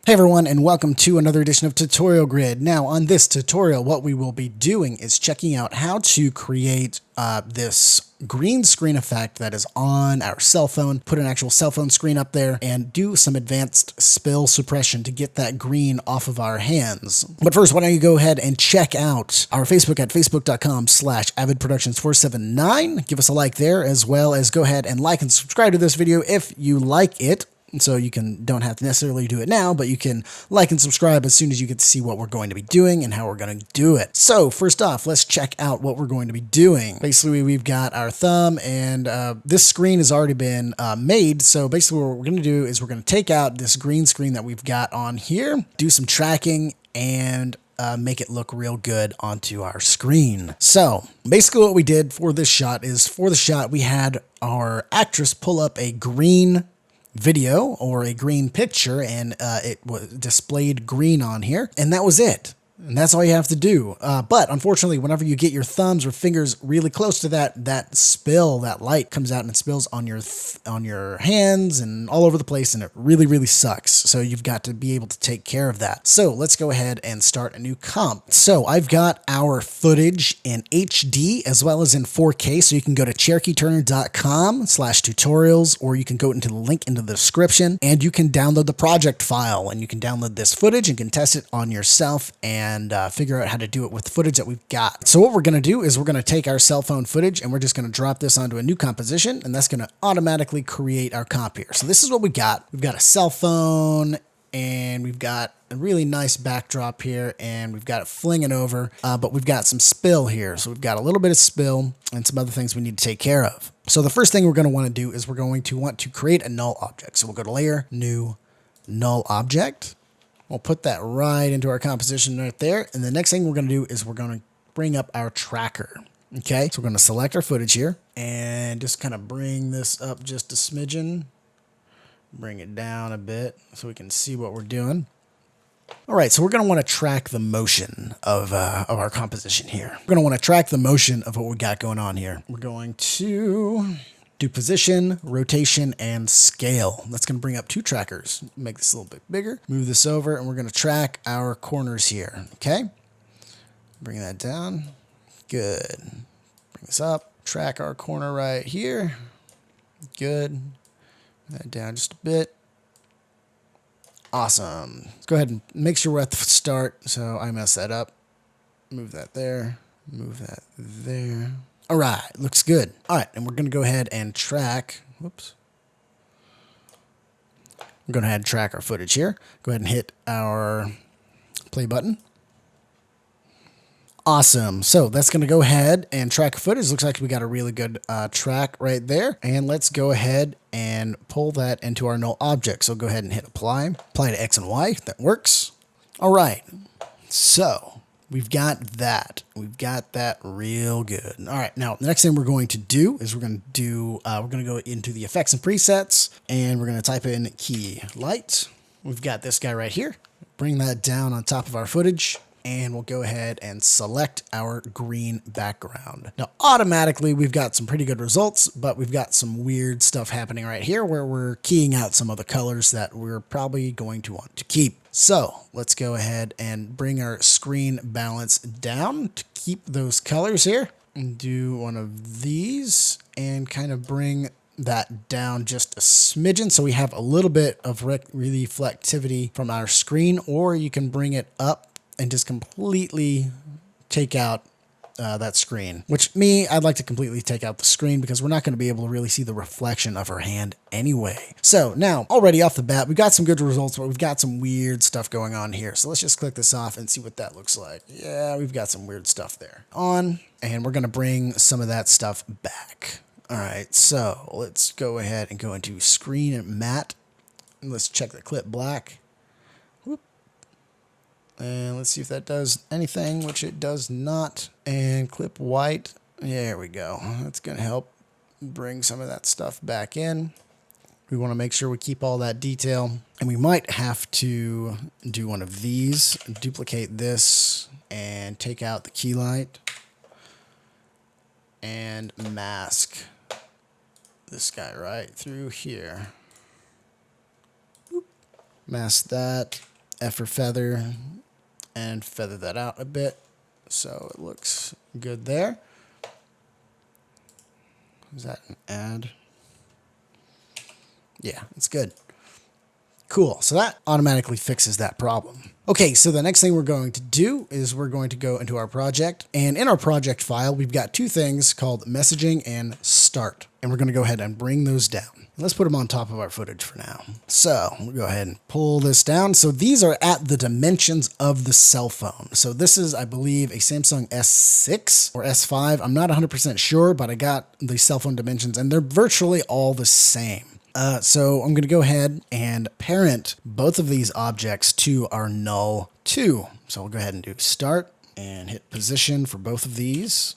Hey everyone, and welcome to another edition of Tutorial Grid. Now on this tutorial, what we will be doing is checking out how to create this green screen effect that is on our cell phone, put an actual cell phone screen up there, and do some advanced spill suppression to get that green off of our hands. But first, why don't you go ahead and check out our Facebook at facebook.com/avidproductions479. Give us a like there, as well as go ahead and like and subscribe to this video if you like it. So you don't have to necessarily do it now, but you can like and subscribe as soon as you get to see what we're going to be doing and how we're going to do it. So first off, let's check out what we're going to be doing. Basically, we've got our thumb, and this screen has already been made. So basically what we're going to do is we're going to take out this green screen that we've got on here, do some tracking, and make it look real good onto our screen. So basically what we did for this shot is, for the shot, we had our actress pull up a green video or a green picture, and it was displayed green on here, and that was it. And that's all you have to do. But unfortunately, whenever you get your thumbs or fingers really close to that spill, that light comes out and it spills on your hands and all over the place, and it really sucks. So you've got to be able to take care of that. So let's go ahead and start a new comp. So I've got our footage in HD as well as in 4K. So you can go to CherokeeTurner.com/tutorials, or you can go into the link into the description, and you can download the project file, and you can download this footage and can test it on yourself and figure out how to do it with the footage that we've got. So what we're going to do is we're going to take our cell phone footage and we're just going to drop this onto a new composition, and that's going to automatically create our comp here. So this is what we got. We've got a cell phone, and we've got a really nice backdrop here, and we've got it flinging over, but we've got some spill here. So we've got a little bit of spill and some other things we need to take care of. So the first thing we're going to want to do is we're going to want to create a null object. So we'll go to Layer, New, Null Object. We'll put that right into our composition right there. And the next thing we're going to do is we're going to bring up our tracker. Okay, so we're going to select our footage here and just kind of bring this up just a smidgen. Bring it down a bit so we can see what we're doing. All right, so we're going to want to track the motion of our composition here. We're going to want to track the motion of what we got going on here. We're going to do position, rotation, and scale. That's going to bring up two trackers. Make this a little bit bigger. Move this over, and we're going to track our corners here. Okay? Bring that down. Good. Bring this up. Track our corner right here. Good. Bring that down just a bit. Awesome. Let's go ahead and make sure we're at the start. So I messed that up. Move that there. Move that there. All right, looks good. All right, and we're going to go ahead and track. Whoops. We're going to go ahead and track our footage here. Go ahead and hit our play button. Awesome. So that's going to go ahead and track footage. Looks like we got a really good track right there. And let's go ahead and pull that into our null object. So go ahead and hit apply. Apply to X and Y. That works. All right. So we've got that. We've got that real good. All right. Now, the next thing we're going to do is we're going to go into the effects and presets, and we're going to type in key light. We've got this guy right here. Bring that down on top of our footage, and we'll go ahead and select our green background. Now, automatically, we've got some pretty good results, but we've got some weird stuff happening right here where we're keying out some of the colors that we're probably going to want to keep. So let's go ahead and bring our screen balance down to keep those colors here, and do one of these and kind of bring that down just a smidgen so we have a little bit of reflectivity from our screen, or you can bring it up and just completely take out that screen, which I'd like to completely take out the screen because we're not going to be able to really see the reflection of her hand anyway. So now already off the bat, we've got some good results, but we've got some weird stuff going on here. So let's just click this off and see what that looks like. Yeah, we've got some weird stuff there on, and we're going to bring some of that stuff back. All right, so let's go ahead and go into screen and matte. And let's check the clip black. And let's see if that does anything, which it does not. And clip white. There we go. That's going to help bring some of that stuff back in. We want to make sure we keep all that detail. And we might have to do one of these. Duplicate this and take out the key light. And mask this guy right through here. Mask that. F for feather, and feather that out a bit so it looks good there. Is that an add? Yeah, it's good. Cool. So that automatically fixes that problem. Okay, so the next thing we're going to do is we're going to go into our project. And in our project file, we've got two things called messaging and start. And we're going to go ahead and bring those down. Let's put them on top of our footage for now. So we'll go ahead and pull this down. So these are at the dimensions of the cell phone. So this is, I believe, a Samsung S6 or S5. I'm not 100% sure, but I got the cell phone dimensions and they're virtually all the same. So I'm going to go ahead and parent both of these objects to our null 2. So we'll go ahead and do start and hit position for both of these.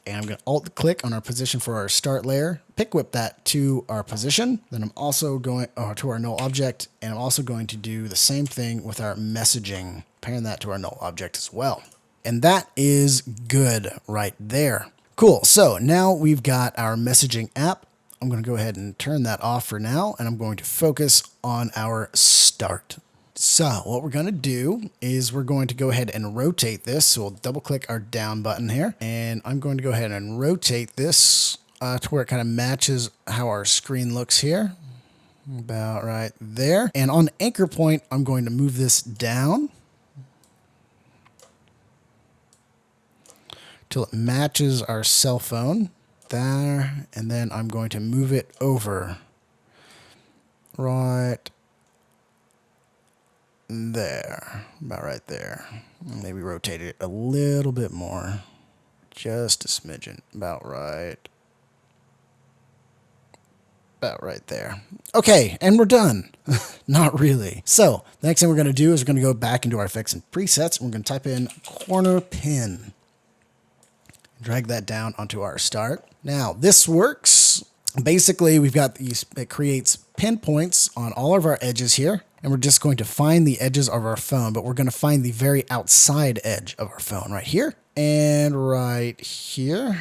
And I'm going to alt click on our position for our start layer, pick whip that to our position. Then I'm also going to our null object, and I'm also going to do the same thing with our messaging, parent that to our null object as well. And that is good right there. Cool. So now we've got our messaging app. I'm going to go ahead and turn that off for now, and I'm going to focus on our start. So what we're going to do is we're going to go ahead and rotate this. So we'll double click our down button here, and I'm going to go ahead and rotate this to where it kind of matches how our screen looks here. About right there. And on anchor point, I'm going to move this down till it matches our cell phone. There, and then I'm going to move it over right there, about right there. Maybe rotate it a little bit more, just a smidgen, about right there. Okay, and we're done. Not really. So the next thing we're going to do is we're going to go back into our effects and presets, and we're going to type in corner pin. Drag that down onto our start. Now this works. Basically, we've got these, it creates pinpoints on all of our edges here. And we're just going to find the edges of our phone, but we're going to find the very outside edge of our phone right here and right here.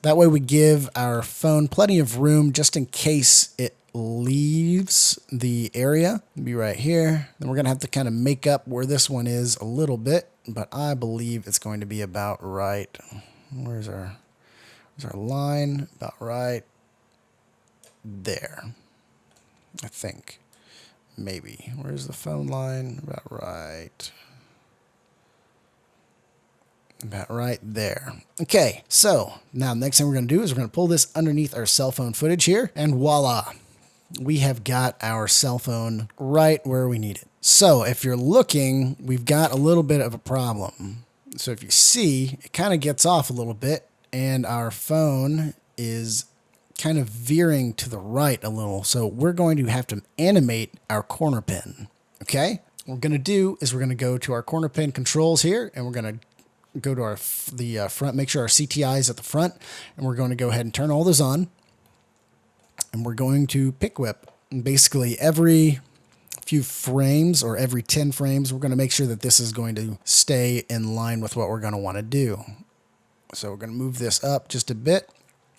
That way we give our phone plenty of room just in case it leaves the area. It'll be right here. Then we're going to have to kind of make up where this one is a little bit, but I believe it's going to be about right. Where's our line? About right there. I think. Maybe. Where's the phone line? About right. About right there. Okay, so now the next thing we're going to do is we're going to pull this underneath our cell phone footage here, and voila, we have got our cell phone right where we need it. So if you're looking, we've got a little bit of a problem. So if you see, it kind of gets off a little bit, and our phone is kind of veering to the right a little. So we're going to have to animate our corner pin. Okay, what we're going to do is we're going to go to our corner pin controls here, and we're going to go to the front, make sure our CTI is at the front, and we're going to go ahead and turn all those on, and we're going to pick whip. And basically every few frames or every 10 frames, we're going to make sure that this is going to stay in line with what we're going to want to do. So we're going to move this up just a bit.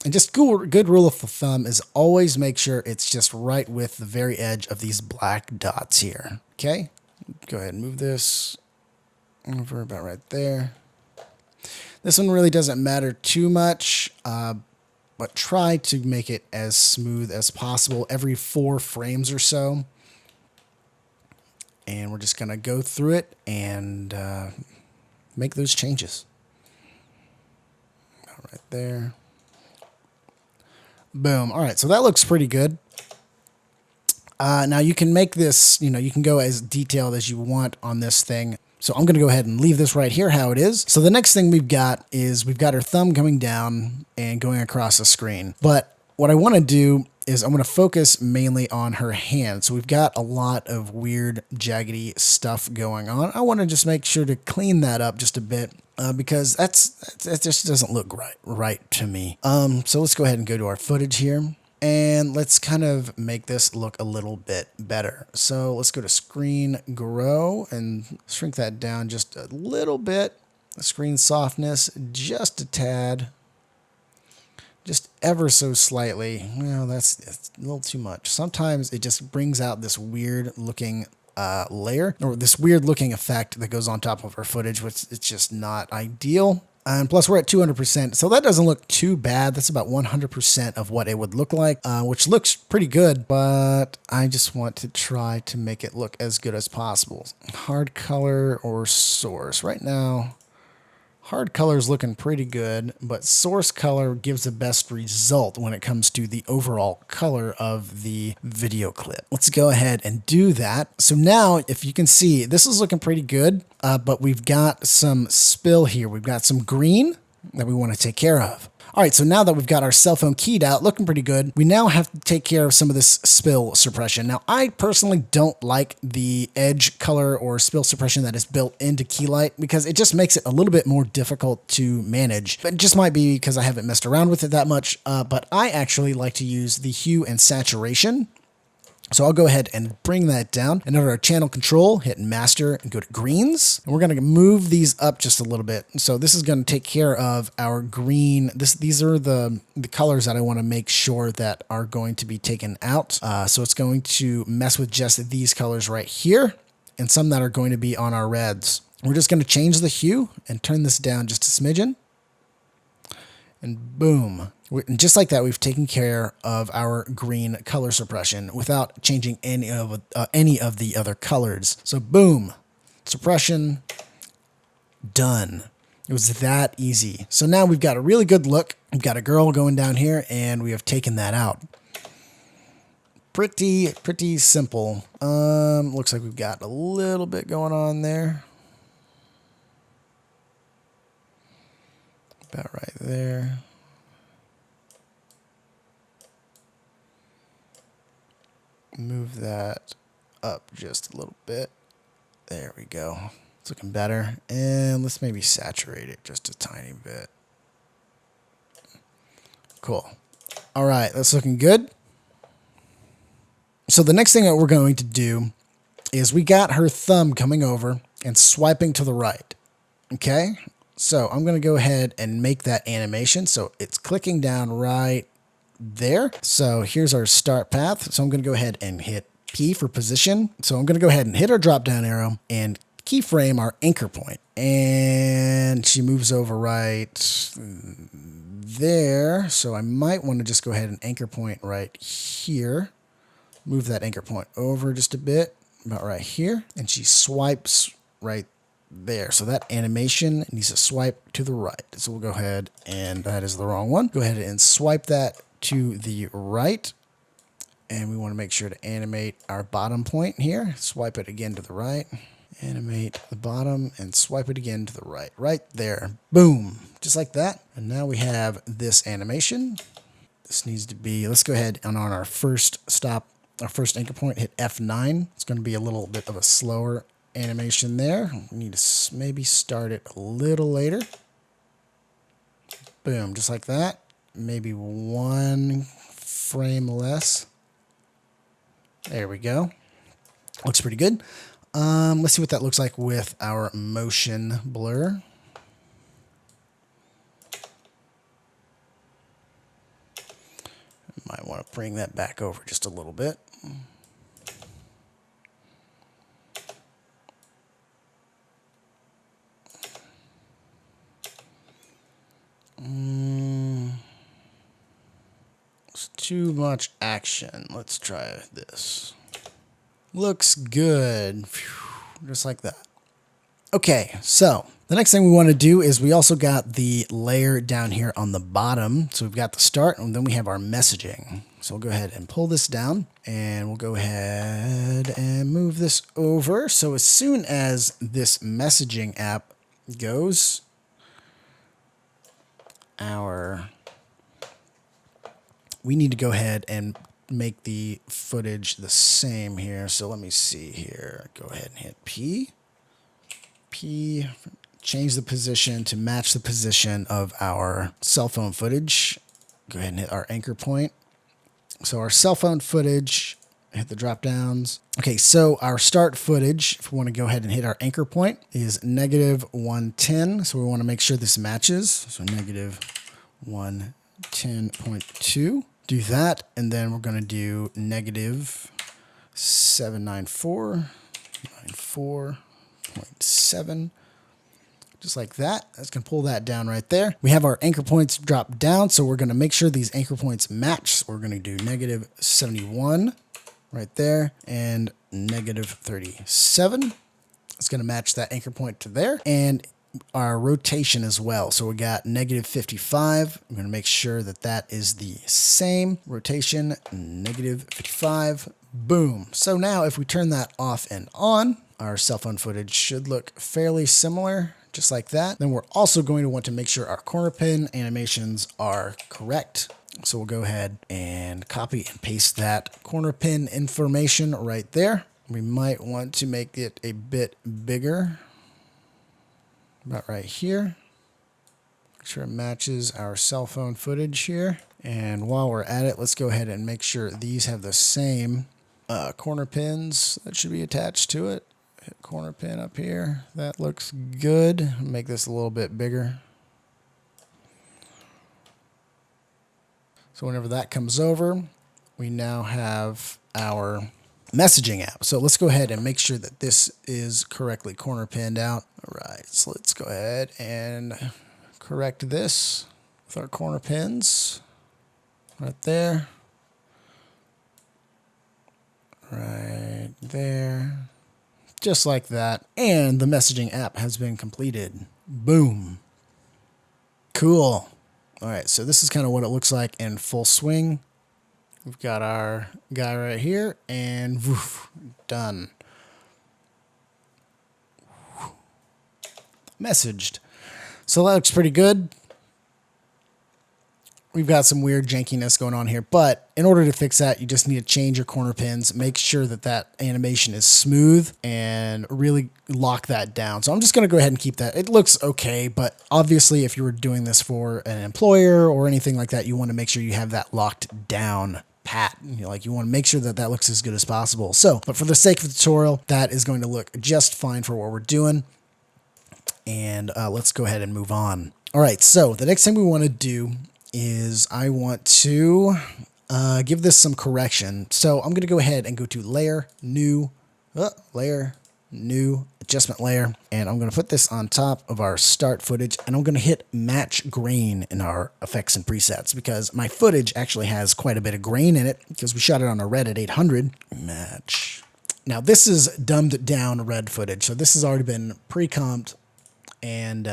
And just good rule of thumb is always make sure it's just right with the very edge of these black dots here. Okay, go ahead and move this over about right there. This one really doesn't matter too much, but try to make it as smooth as possible every 4 frames or so. And we're just going to go through it and make those changes. Right there. Boom. All right, so that looks pretty good. Now you can make this, you can go as detailed as you want on this thing. So I'm going to go ahead and leave this right here how it is. So the next thing we've got is we've got our thumb coming down and going across the screen. But what I want to do is I'm going to focus mainly on her hand. So we've got a lot of weird jaggedy stuff going on. I want to just make sure to clean that up just a bit because that just doesn't look right to me. So let's go ahead and go to our footage here. And let's kind of make this look a little bit better. So let's go to screen grow and shrink that down just a little bit. Screen softness, just a tad. just ever so slightly. Well, that's a little too much. Sometimes it just brings out this weird looking layer, or this weird looking effect that goes on top of our footage, which it's just not ideal. And plus we're at 200%, so that doesn't look too bad. That's about 100% of what it would look like, which looks pretty good, but I just want to try to make it look as good as possible. Hard color or source. Right now, hard color is looking pretty good, but source color gives the best result when it comes to the overall color of the video clip. Let's go ahead and do that. So now, if you can see, this is looking pretty good, but we've got some spill here. We've got some green that we want to take care of. All right, so now that we've got our cell phone keyed out, looking pretty good, we now have to take care of some of this spill suppression. Now, I personally don't like the edge color or spill suppression that is built into Keylight because it just makes it a little bit more difficult to manage. But it just might be because I haven't messed around with it that much, but I actually like to use the hue and saturation. So I'll go ahead and bring that down, and under our channel control, hit master and go to greens. And we're going to move these up just a little bit. So this is going to take care of our green. These are the colors that I want to make sure that are going to be taken out. So it's going to mess with just these colors right here and some that are going to be on our reds. We're just going to change the hue and turn this down just a smidgen. And boom. And just like that, we've taken care of our green color suppression without changing any of the other colors. So boom, suppression, done. It was that easy. So now we've got a really good look. We've got a girl going down here, and we have taken that out. Pretty simple. Looks like we've got a little bit going on there. About right there. Move that up just a little bit. There we go. It's looking better. And let's maybe saturate it just a tiny bit. Cool. All right, that's looking good. So the next thing that we're going to do is we got her thumb coming over and swiping to the right. Okay? So I'm going to go ahead and make that animation. So it's clicking down right there. So here's our start path. So I'm going to go ahead and hit P for position. So I'm going to go ahead and hit our drop down arrow and keyframe our anchor point. And she moves over right there. So I might want to just go ahead and anchor point right here. Move that anchor point over just a bit, about right here. And she swipes right there. So that animation needs to swipe to the right. So we'll go ahead, and that is the wrong one. Go ahead and swipe that to the right. And we want to make sure to animate our bottom point here. Swipe it again to the right. Animate the bottom and swipe it again to the right. Right there. Boom. Just like that. And now we have this animation. This needs to be, let's go ahead and on our first stop, our first anchor point, hit F9. It's going to be a little bit of a slower animation there. We need to maybe start it a little later. Boom, just like that. Maybe one frame less. There we go. Looks pretty good. Let's see what that looks like with our motion blur. Might want to bring that back over just a little bit. It's too much action. Let's try this. Looks good. Phew, just like that. Okay, so the next thing we want to do is we also got the layer down here on the bottom. So we've got the start, and then we have our messaging. So we'll go ahead and pull this down, and we'll go ahead and move this over. So as soon as this messaging app goes, we need to go ahead and make the footage the same here. So let me see here. Go ahead and hit P. Change the position to match the position of our cell phone footage. Go ahead and hit our anchor point. So our cell phone footage, hit the drop downs. Okay, so our start footage, if we want to go ahead and hit our anchor point, is -110. So we want to make sure this matches. So -110. 10.2. Do that, and then we're going to do negative 794.94.7. Just like that. That's going to pull that down right there. We have our anchor points drop down, so we're going to make sure these anchor points match. So we're going to do negative 71 right there and negative 37. It's going to match that anchor point to there. And our rotation as well. So we got negative 55. I'm going to make sure that that is the same. Rotation, negative 55. Boom. So now if we turn that off and on, our cell phone footage should look fairly similar, just like that. Then we're also going to want to make sure our corner pin animations are correct. So we'll go ahead and copy and paste that corner pin information right there. We might want to make it a bit bigger. About right here. Make sure it matches our cell phone footage here. And while we're at it, let's go ahead and make sure these have the same corner pins that should be attached to it. Hit corner pin up here. That looks good. Make this a little bit bigger. So whenever that comes over, we now have our messaging app. So let's go ahead and make sure that this is correctly corner pinned out. All right, so let's go ahead and correct this with our corner pins right there. Right there. Just like that. And the messaging app has been completed. Boom. Cool. All right, so this is kind of what it looks like in full swing. We've got our guy right here, and woof, done. Messaged. So that looks pretty good. We've got some weird jankiness going on here, but in order to fix that, you just need to change your corner pins, make sure that that animation is smooth, and really lock that down. So I'm just going to go ahead and keep that. It looks okay, but obviously if you were doing this for an employer or anything like that, you want to make sure you have that locked down pat. You want to make sure that that looks as good as possible. So, but for the sake of the tutorial, that is going to look just fine for what we're doing. And let's go ahead and move on. All right, so the next thing we want to do is I want to give this some correction. So I'm going to go ahead and go to layer, new, adjustment layer. And I'm going to put this on top of our start footage. And I'm going to hit match grain in our effects and presets because my footage actually has quite a bit of grain in it because we shot it on a red at 800. Match. Now this is dumbed down red footage. So this has already been pre-comped and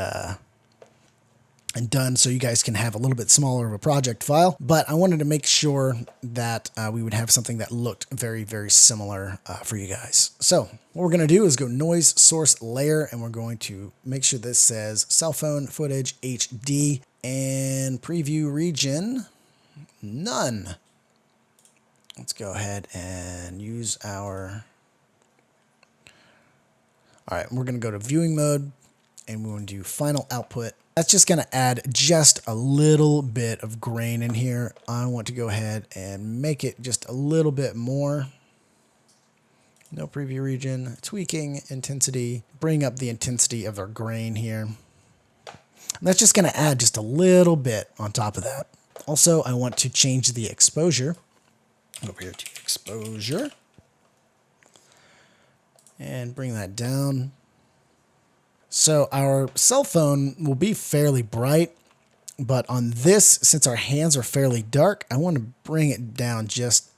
done so you guys can have a little bit smaller of a project file. But I wanted to make sure that we would have something that looked very, very similar for you guys. So what we're going to do is go noise source layer, and we're going to make sure this says cell phone footage HD and preview region none. Let's go ahead and use our... All right, we're going to go to viewing mode, and we're going to do final output. That's just going to add just a little bit of grain in here. I want to go ahead and make it just a little bit more. No preview region, tweaking intensity, bring up the intensity of our grain here. And that's just going to add just a little bit on top of that. Also, I want to change the exposure. Over here to exposure. And bring that down. So our cell phone will be fairly bright, but on this, since our hands are fairly dark, I want to bring it down just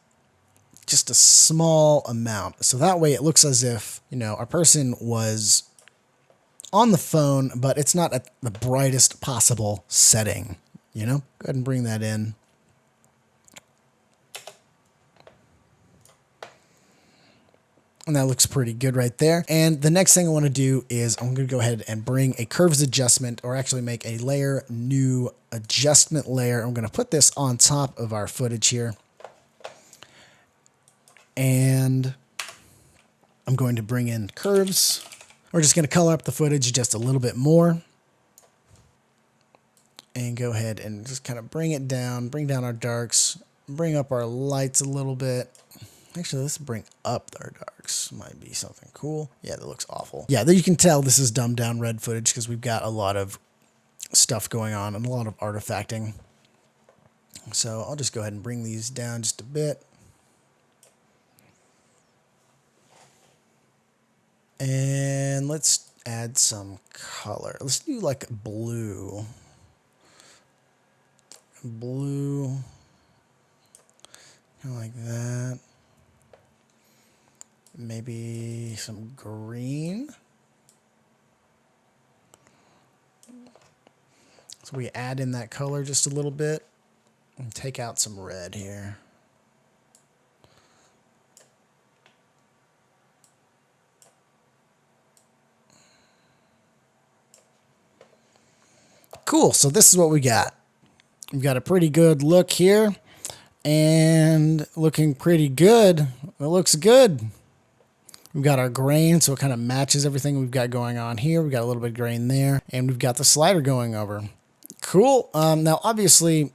a small amount. So that way it looks as if, you know, our person was on the phone, but it's not at the brightest possible setting, you know? Go ahead and bring that in. And that looks pretty good right there. And the next thing I want to do is I'm going to go ahead and bring a curves adjustment, or actually make a layer new adjustment layer. I'm going to put this on top of our footage here. And I'm going to bring in curves. We're just going to color up the footage just a little bit more. And go ahead and just kind of bring it down, bring down our darks, bring up our lights a little bit. Actually, let's bring up our darks. Might be something cool. Yeah, that looks awful. Yeah, you can tell this is dumbed down red footage because we've got a lot of stuff going on and a lot of artifacting. So I'll just go ahead and bring these down just a bit. And let's add some color. Let's do like blue. Blue. Kind of like that. Maybe some green. So we add in that color just a little bit and take out some red here. Cool. So this is what we got. We've got a pretty good look here and looking pretty good. It looks good. We've got our grain, so it kind of matches everything we've got going on here. We've got a little bit of grain there, and we've got the slider going over. Cool. Now, obviously,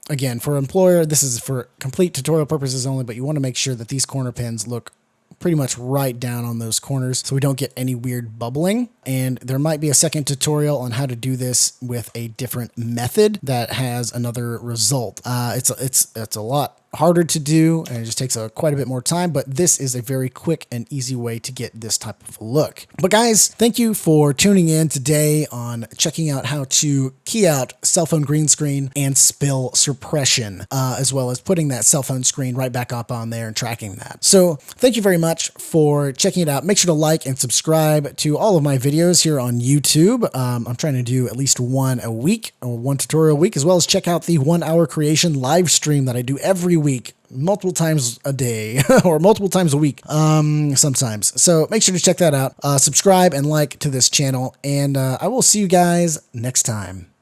again, for employer, this is for complete tutorial purposes only, but you want to make sure that these corner pins look pretty much right down on those corners so we don't get any weird bubbling. And there might be a second tutorial on how to do this with a different method that has another result. It's a lot harder to do, and it just takes quite a bit more time, but this is a very quick and easy way to get this type of look. But guys, thank you for tuning in today on checking out how to key out cell phone green screen and spill suppression, as well as putting that cell phone screen right back up on there and tracking that. So thank you very much for checking it out. Make sure to like and subscribe to all of my videos here on YouTube. I'm trying to do at least one a week, or one tutorial a week, as well as check out the 1 hour creation live stream that I do every week, multiple times a day or multiple times a week sometimes. So make sure to check that out. Subscribe and like to this channel, and I will see you guys next time.